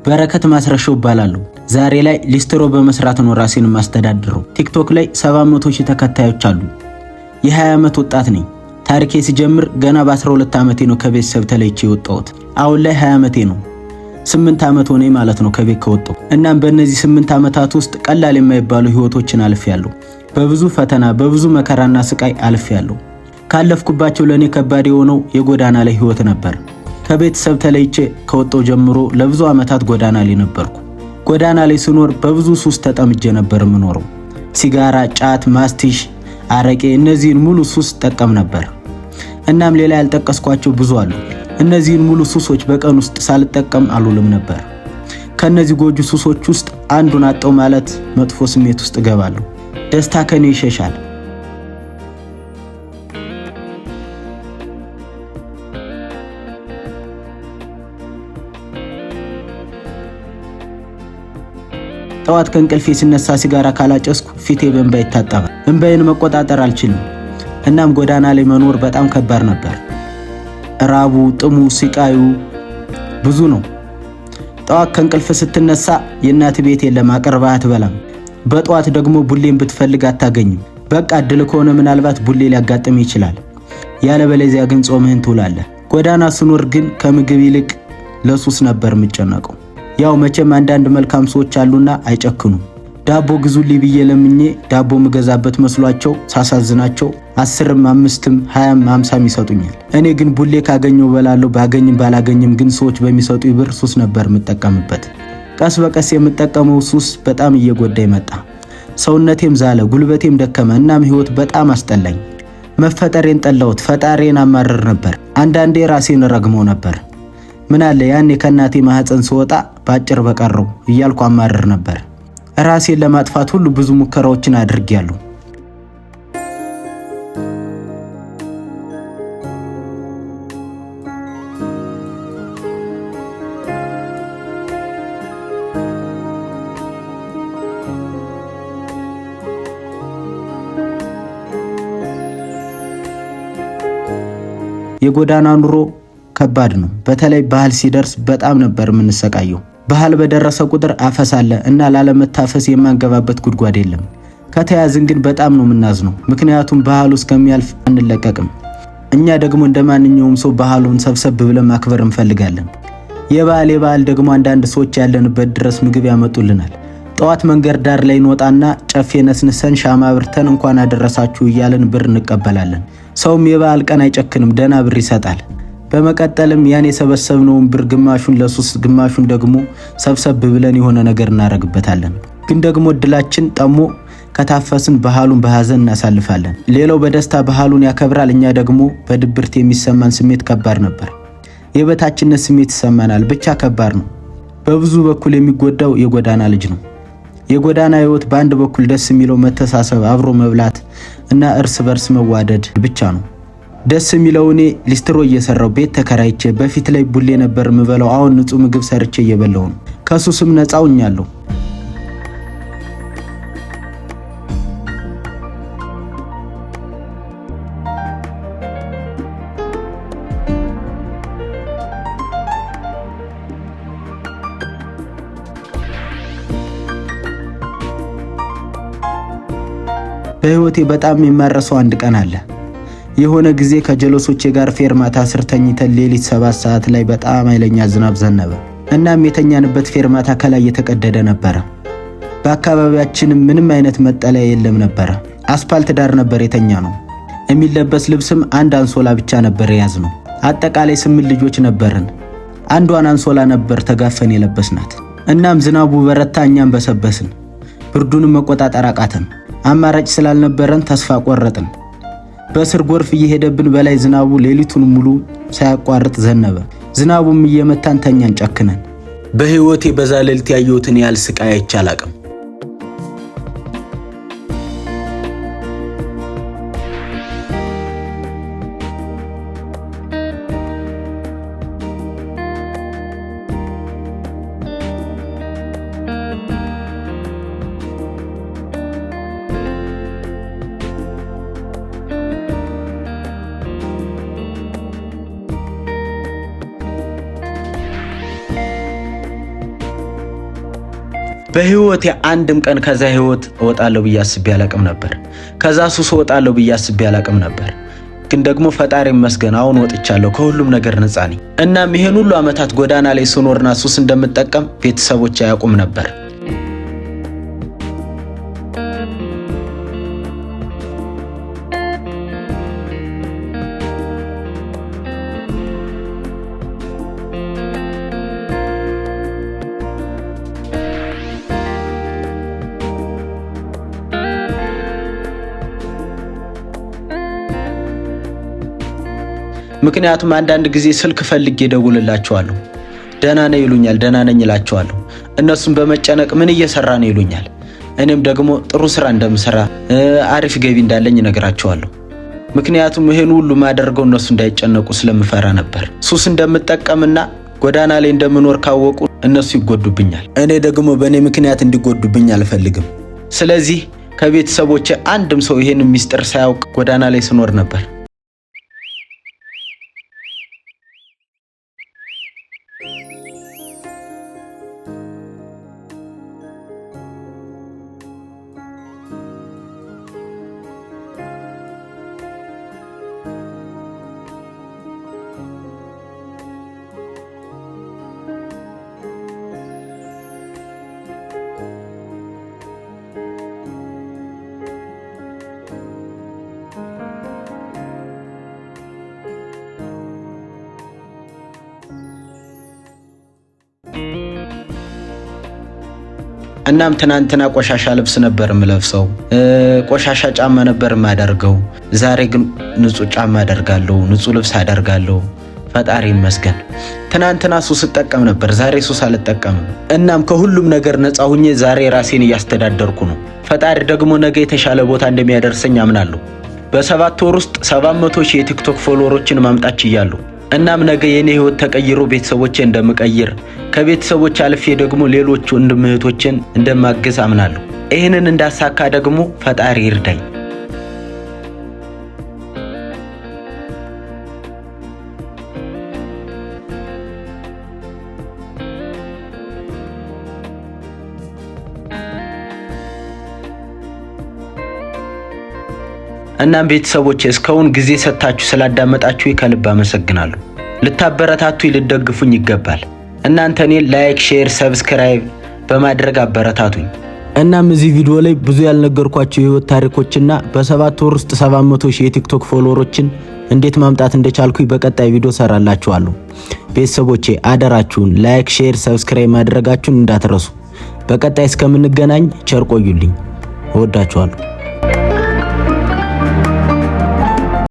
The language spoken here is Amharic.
በረከት ማስረሻው እባላለሁ። ዛሬ ላይ ሊስትሮ በመስራት ነው ራሴን ማስተዳድረው። ቲክቶክ ላይ 700,000 ተከታዮች አሉ። የ20 ዓመት ወጣት ነኝ። ታሪኬ ሲጀምር ገና በ12 ዓመቴ ነው ከቤተሰብ ተለይቼ የወጣሁት። አሁን ላይ 20 ዓመቴ ነው። 8 ዓመት ሆነኝ ማለት ነው ከቤት ከወጣሁ። እናም በእነዚህ 8 ዓመታት ውስጥ ቀላል የማይባሉ ህይወቶችን አልፌያለሁ። በብዙ ፈተና በብዙ መከራና ስቃይ አልፌያለሁ። ካለፍኩባቸው ለኔ ከባድ የሆነው የጎዳና ላይ ህይወት ነበር። ከቤተሰብ ተለይቼ ከወጣሁ ጀምሮ ለብዙ ዓመታት ጎዳና ላይ ነበርኩ። ጎዳና ላይ ስኖር በብዙ ሱስ ተጠምጄ ነበር የምኖረው። ሲጋራ፣ ጫት፣ ማስቲሽ፣ አረቄ እነዚህን ሙሉ ሱስ ጠቀም ነበር። እናም ሌላ ያልጠቀስኳቸው ብዙ አሉ። እነዚህን ሙሉ ሱሶች በቀን ውስጥ ሳልጠቀም አልውልም ነበር። ከነዚህ ጎጁ ሱሶች ውስጥ አንዱን አጣው ማለት መጥፎ ስሜት ውስጥ ገባለሁ። ደስታ ከኔ ይሸሻል። ጠዋት ከእንቅልፌ ሲነሳ ሲጋራ ካላጨስኩ ፊቴ በእንባ ይታጠባል። እንባዬን መቆጣጠር አልችልም። እናም ጎዳና ላይ መኖር በጣም ከባድ ነበር። ራቡ፣ ጥሙ፣ ስቃዩ ብዙ ነው። ጠዋት ከእንቅልፍ ስትነሳ የእናት ቤት የለም፣ አቅርባ አትበላም። በጠዋት ደግሞ ቡሌን ብትፈልግ አታገኝም። በቃ እድል ከሆነ ምናልባት ቡሌ ሊያጋጥም ይችላል። ያለበለዚያ ግን ጾምህን ትውላለህ። ጎዳና ስኖር ግን ከምግብ ይልቅ ለሱስ ነበር የምጨነቀው። ያው መቼም አንዳንድ መልካም ሰዎች አሉና አይጨክኑም። ዳቦ ግዙልኝ ብዬ ለምኜ ዳቦ ምገዛበት መስሏቸው ሳሳዝናቸው 10ም 5ም 20ም 50ም ይሰጡኛል። እኔ ግን ቡሌ ካገኘው በላለሁ፣ ባገኝም ባላገኝም ግን ሰዎች በሚሰጡኝ ብር ሱስ ነበር የምጠቀምበት። ቀስ በቀስ የምጠቀመው ሱስ በጣም እየጎዳኝ መጣ። ሰውነቴም ዛለ፣ ጉልበቴም ደከመ። እናም ህይወት በጣም አስጠላኝ። መፈጠሬን ጠላሁት። ፈጣሪን አማረር ነበር። አንዳንዴ ራሴን ረግመው ነበር። ምን አለ ያኔ ከእናቴ ማህፀን ስወጣ ባጭር በቀረው እያልኩ አማረር ነበር። ራሴን ለማጥፋት ሁሉ ብዙ ሙከራዎችን አድርጌያለሁ። የጎዳና ኑሮ ከባድ ነው። በተለይ ባህል ሲደርስ በጣም ነበር የምንሰቃየው። ባህል በደረሰ ቁጥር አፈሳለ እና ላለመታፈስ የማንገባበት ጉድጓድ የለም። ከተያዝን ግን በጣም ነው የምናዝነው። ምክንያቱም ባህሉ እስከሚያልፍ አንለቀቅም። እኛ ደግሞ እንደማንኛውም ሰው ባህሉን ሰብሰብ ብለን ማክበር እንፈልጋለን። የበዓል ደግሞ አንዳንድ ሰዎች ያለንበት ድረስ ምግብ ያመጡልናል። ጠዋት መንገድ ዳር ላይ እንወጣና ጨፌ ነስንሰን ሻማ አብርተን እንኳን አደረሳችሁ እያለን ብር እንቀበላለን። ሰውም የበዓል ቀን አይጨክንም፣ ደና ብር ይሰጣል። በመቀጠልም ያን የሰበሰብነውን ብር ግማሹን ለሱስ ግማሹን ደግሞ ሰብሰብ ብለን የሆነ ነገር እናረግበታለን። ግን ደግሞ እድላችን ጠሞ ከታፈስን ባህሉን በሐዘን እናሳልፋለን። ሌላው በደስታ ባህሉን ያከብራል። እኛ ደግሞ በድብርት የሚሰማን ስሜት ከባድ ነበር። የበታችነት ስሜት ይሰማናል። ብቻ ከባድ ነው። በብዙ በኩል የሚጎዳው የጎዳና ልጅ ነው። የጎዳና ህይወት በአንድ በኩል ደስ የሚለው መተሳሰብ፣ አብሮ መብላት እና እርስ በርስ መዋደድ ብቻ ነው። ደስ የሚለው እኔ ሊስትሮ እየሰራው ቤት ተከራይቼ በፊት ላይ ቡሌ ነበር የምበላው። አሁን ንጹህ ምግብ ሰርቼ እየበላው ነው። ከሱስም ነፃ ሆኛለሁ። በህይወቴ በጣም የማረሰው አንድ ቀን አለ። የሆነ ጊዜ ከጀለሶቼ ጋር ፌርማታ ስር ተኝተን ሌሊት 7 ሰዓት ላይ በጣም ኃይለኛ ዝናብ ዘነበ። እናም የተኛንበት ፌርማታ ከላይ የተቀደደ ነበረ። በአካባቢያችንም ምንም አይነት መጠለያ የለም ነበረ። አስፓልት ዳር ነበር የተኛ ነው። የሚለበስ ልብስም አንድ አንሶላ ብቻ ነበር የያዝነው። አጠቃላይ 8 ልጆች ነበርን። አንዷን አንሶላ ነበር ተጋፈን የለበስናት። እናም ዝናቡ በረታ፣ እኛም በሰበስን። ብርዱንም መቆጣጠር አቃተን። አማራጭ ስላልነበረን ተስፋ ቆረጥን። በስር ጎርፍ እየሄደብን በላይ ዝናቡ ሌሊቱን ሙሉ ሳያቋርጥ ዘነበ። ዝናቡም እየመታን ተኛን ጨክነን። በህይወቴ በዛ ሌሊት ያየሁትን ያህል ስቃይ አይቼ አላቅም። በህይወቴ አንድም ቀን ከዛ ህይወት እወጣለሁ ብዬ አስቤ አላቅም ነበር። ከዛ ሱስ እወጣለሁ ብዬ አስቤ አላቅም ነበር። ግን ደግሞ ፈጣሪ ይመስገን አሁን ወጥቻለሁ፣ ከሁሉም ነገር ነፃ ነኝ። እናም ይሄን ሁሉ ዓመታት ጎዳና ላይ ስኖርና ሱስ እንደምጠቀም ቤተሰቦች አያውቁም ነበር። ምክንያቱም አንዳንድ ጊዜ ስልክ ፈልጌ ደውልላቸዋለሁ። ደህና ነኝ ይሉኛል፣ ደህና ነኝ እላቸዋለሁ። እነሱም በመጨነቅ ምን እየሰራ ነው ይሉኛል። እኔም ደግሞ ጥሩ ስራ እንደምሰራ አሪፍ ገቢ እንዳለኝ እነግራቸዋለሁ። ምክንያቱም ይሄን ሁሉ ማደርገው እነሱ እንዳይጨነቁ ስለምፈራ ነበር። ሱስ እንደምጠቀምና ጎዳና ላይ እንደምኖር ካወቁ እነሱ ይጎዱብኛል። እኔ ደግሞ በእኔ ምክንያት እንዲጎዱብኝ አልፈልግም። ስለዚህ ከቤተሰቦቼ አንድም ሰው ይሄን ሚስጥር ሳያውቅ ጎዳና ላይ ስኖር ነበር። እናም ትናንትና ቆሻሻ ልብስ ነበር የምለብሰው፣ ቆሻሻ ጫማ ነበር የማደርገው። ዛሬ ግን ንጹህ ጫማ አደርጋለሁ፣ ንጹህ ልብስ አደርጋለሁ። ፈጣሪ ይመስገን። ትናንትና ሱስ እጠቀም ነበር፣ ዛሬ ሱስ አልጠቀምም። እናም ከሁሉም ነገር ነፃ ሁኜ ዛሬ ራሴን እያስተዳደርኩ ነው። ፈጣሪ ደግሞ ነገ የተሻለ ቦታ እንደሚያደርሰኝ አምናለሁ። በ7 ወር ውስጥ 700,000 የቲክቶክ ፎሎወሮችን ማምጣት ችያለሁ። እናም ነገ የኔ ህይወት ተቀይሮ ቤተሰቦቼ እንደምቀይር ከቤተሰቦች አልፌ ደግሞ ሌሎች ወንድም እህቶችን እንደማግዝ አምናለሁ። ይህንን እንዳሳካ ደግሞ ፈጣሪ ይርዳኝ። እናም ቤተሰቦቼ እስካሁን ጊዜ ሰጣችሁ ስላዳመጣችሁ ከልብ አመሰግናለሁ። ልታበረታቱኝ ልትደግፉኝ ይገባል። እናንተ እኔን ላይክ፣ ሼር፣ ሰብስክራይብ በማድረግ አበረታቱኝ። እናም እዚህ ቪዲዮ ላይ ብዙ ያልነገርኳችሁ የህይወት ታሪኮችና በ7 ወር ውስጥ 700,000 የቲክቶክ ፎሎወሮችን እንዴት ማምጣት እንደቻልኩኝ በቀጣይ ቪዲዮ ሰራላችኋለሁ። ቤተሰቦቼ አደራችሁን ላይክ፣ ሼር፣ ሰብስክራይብ ማድረጋችሁን እንዳትረሱ። በቀጣይ እስከምንገናኝ ቸር ቆዩልኝ። እወዳችኋለሁ።